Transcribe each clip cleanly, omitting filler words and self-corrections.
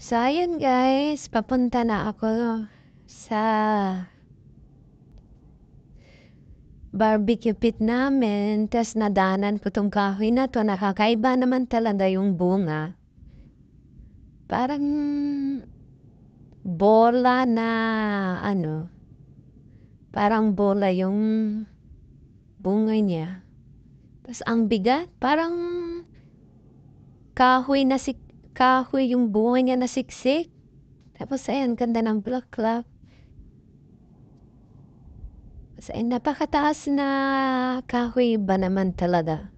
So, ayun guys, papunta na ako sa barbecue pit namin. Tapos nadanan ko tong kahoy na to. Nakakaiba naman talaga yung bunga. Parang bola na ano, parang bola yung bunga niya. Tapos ang bigat, parang kahoy na kahoy yung bunga niya na siksik. Tapos ayan, ganda ng bulaklak. Tapos ay napakataas na kahoy ba naman talaga.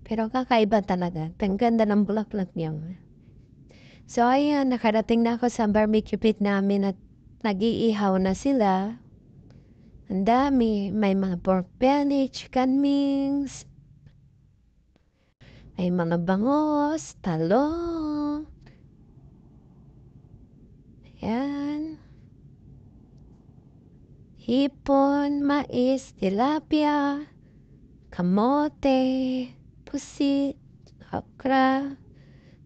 Pero kakaiba talaga. Ang ganda ng bulaklak niya. So ayan, nakarating na ako sa barbecue pit namin at nag-iihaw na sila. Ang dami. May mga pork belly, chicken wings, may mga bangos, talong. Ayan. Hipon, mais, tilapia, kamote, pusit, okra.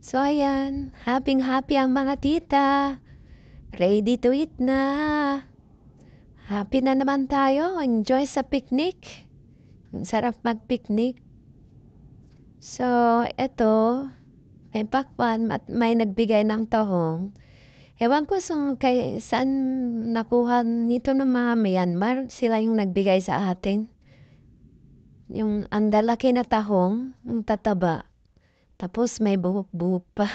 So ayan, happy ang mga tita. Ready to eat na. Happy na naman tayo. Enjoy sa picnic. Ang sarap mag-picnic. So, eto, may pakwan at may nagbigay ng tahong. Ewan ko saan nakuha nito ng mga Myanmar. Sila yung nagbigay sa atin. Yung andalaki na tahong, yung tataba. Tapos may buhok-buhok pa.